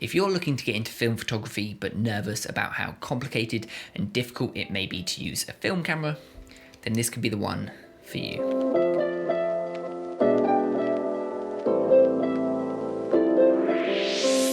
If you're looking to get into film photography but nervous about how complicated and difficult it may be to use a film camera, then this could be the one for you.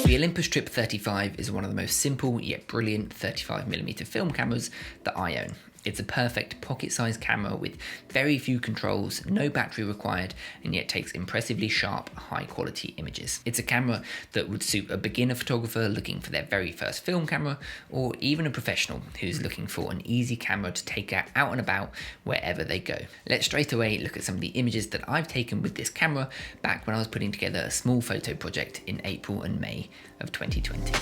The Olympus Trip 35 is one of the most simple yet brilliant 35mm film cameras that I own. It's a perfect pocket-sized camera with very few controls, no battery required, and yet takes impressively sharp, high-quality images. It's a camera that would suit a beginner photographer looking for their very first film camera, or even a professional who's looking for an easy camera to take out and about wherever they go. Let's straight away look at some of the images that I've taken with this camera back when I was putting together a small photo project in April and May of 2020.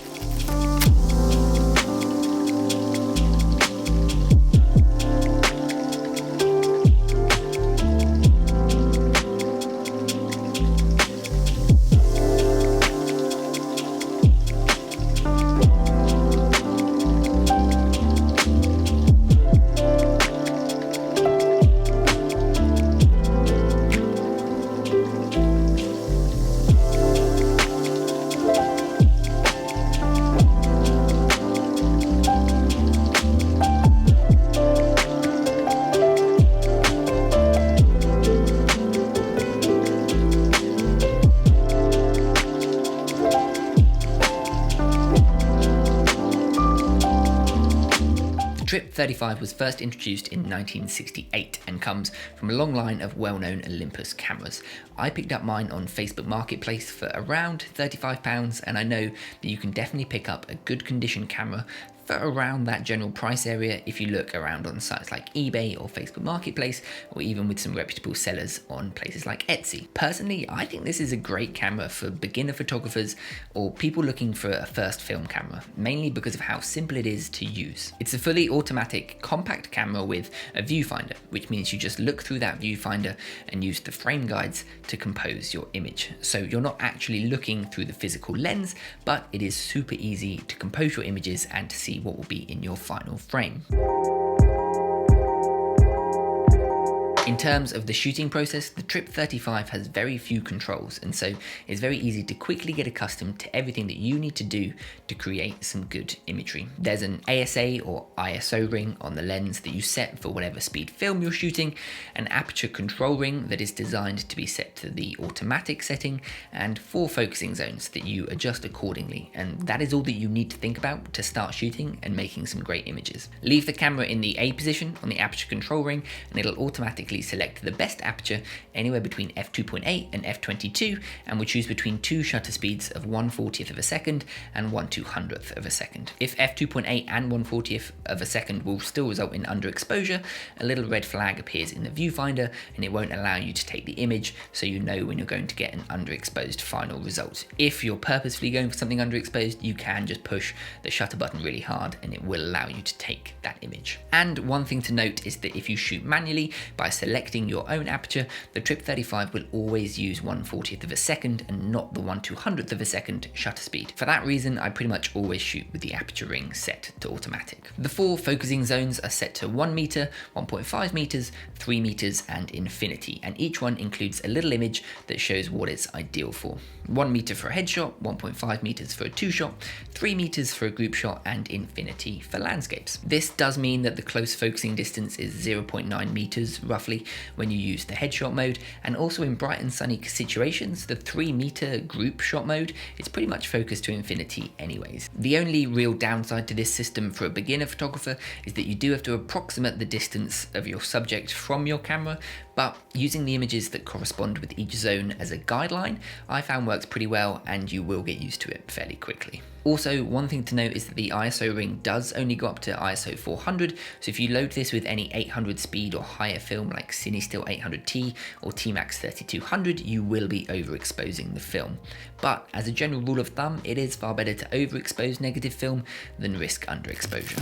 Trip 35 was first introduced in 1968 and comes from a long line of well-known Olympus cameras. I picked up mine on Facebook Marketplace for around £35, and I know that you can definitely pick up a good condition camera for around that general price area if you look around on sites like eBay or Facebook Marketplace, or even with some reputable sellers on places like Etsy. Personally, I think this is a great camera for beginner photographers or people looking for a first film camera, mainly because of how simple it is to use. It's a fully automatic compact camera with a viewfinder, which means you just look through that viewfinder and use the frame guides to compose your image. So you're not actually looking through the physical lens, but it is super easy to compose your images and to see what will be in your final frame. In terms of the shooting process, the Trip 35 has very few controls, and so it's very easy to quickly get accustomed to everything that you need to do to create some good imagery. There's an ASA or ISO ring on the lens that you set for whatever speed film you're shooting, an aperture control ring that is designed to be set to the automatic setting, and 4 focusing zones that you adjust accordingly, and that is all that you need to think about to start shooting and making some great images. Leave the camera in the A position on the aperture control ring, and it'll automatically select the best aperture anywhere between f2.8 and f22, and we choose between 2 shutter speeds of 1/40th of a second and 1/200th of a second. If f2.8 and 1/40th of a second will still result in underexposure, a little red flag appears in the viewfinder and it won't allow you to take the image, so you know when you're going to get an underexposed final result. If you're purposefully going for something underexposed, you can just push the shutter button really hard and it will allow you to take that image. And one thing to note is that if you shoot manually by selecting your own aperture, the Trip 35 will always use 1/40th of a second and not the 1/200th of a second shutter speed. For that reason, I pretty much always shoot with the aperture ring set to automatic. The 4 focusing zones are set to 1 meter, 1.5 meters, 3 meters, and infinity, and each one includes a little image that shows what it's ideal for. 1 meter for a headshot, 1.5 meters for a 2-shot, 3 meters for a group shot, and infinity for landscapes. This does mean that the close focusing distance is 0.9 meters roughly when you use the headshot mode, and also in bright and sunny situations, the 3-meter group shot mode is pretty much focused to infinity anyways. The only real downside to this system for a beginner photographer is that you do have to approximate the distance of your subject from your camera, but using the images that correspond with each zone as a guideline, I found works pretty well, and you will get used to it fairly quickly. Also, one thing to note is that the ISO ring does only go up to ISO 400, so if you load this with any 800 speed or higher film like CineStill 800T or T-Max 3200, you will be overexposing the film. But as a general rule of thumb, it is far better to overexpose negative film than risk underexposure.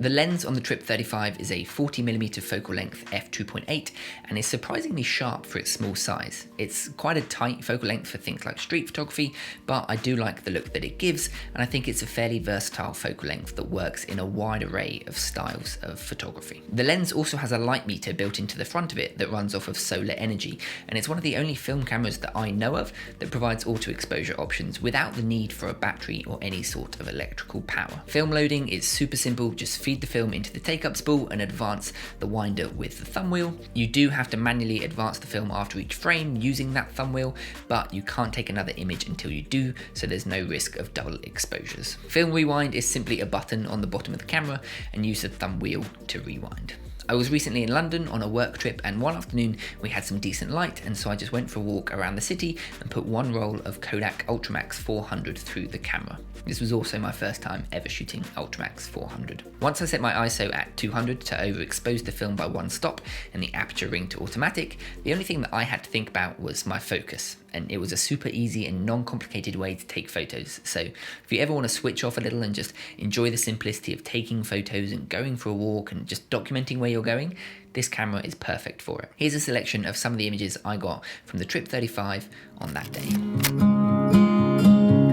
The lens on the Trip 35 is a 40mm focal length f2.8 and is surprisingly sharp for its small size. It's quite a tight focal length for things like street photography, but I do like the look that it gives, and I think it's a fairly versatile focal length that works in a wide array of styles of photography. The lens also has a light meter built into the front of it that runs off of solar energy, and it's one of the only film cameras that I know of that provides auto exposure options without the need for a battery or any sort of electrical power. Film loading is super simple, just feed the film into the take-up spool and advance the winder with the thumb wheel. You do have to manually advance the film after each frame using that thumb wheel, but you can't take another image until you do, so there's no risk of double exposures. Film rewind is simply a button on the bottom of the camera, and use the thumb wheel to rewind. I was recently in London on a work trip, and one afternoon we had some decent light, and so I just went for a walk around the city and put one roll of Kodak Ultramax 400 through the camera. This was also my first time ever shooting Ultramax 400. Once I set my ISO at 200 to overexpose the film by one stop and the aperture ring to automatic, the only thing that I had to think about was my focus. And it was a super easy and non-complicated way to take photos. So if you ever want to switch off a little and just enjoy the simplicity of taking photos and going for a walk and just documenting where you're going, this camera is perfect for it. Here's a selection of some of the images I got from the Trip 35 on that day.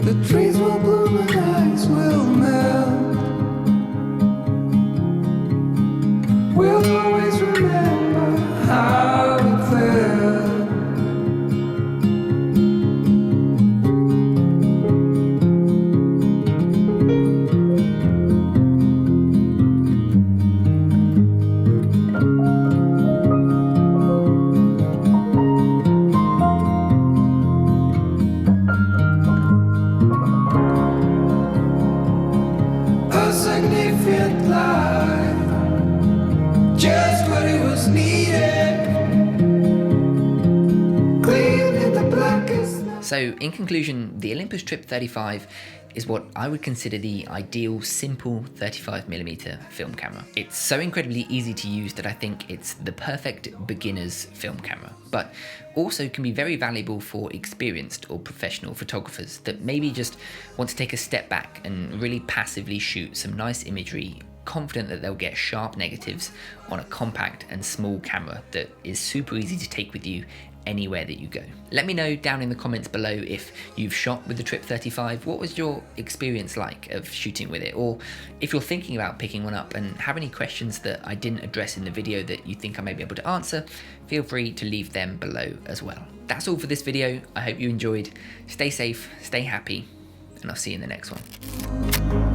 The trees will bloom and ice will melt. We'll always remember how it felt. Just what it was needed. Clean in the blackest. So in conclusion, the Olympus Trip 35 is what I would consider the ideal simple 35mm film camera. It's so incredibly easy to use that I think it's the perfect beginner's film camera, but also can be very valuable for experienced or professional photographers that maybe just want to take a step back and really passively shoot some nice imagery, confident that they'll get sharp negatives on a compact and small camera that is super easy to take with you anywhere that you go. Let me know down in the comments below if you've shot with the Trip 35, what was your experience like of shooting with it, or if you're thinking about picking one up and have any questions that I didn't address in the video that you think I may be able to answer, feel free to leave them below as well. That's all for this video. I hope you enjoyed. Stay safe, stay happy, and I'll see you in the next one.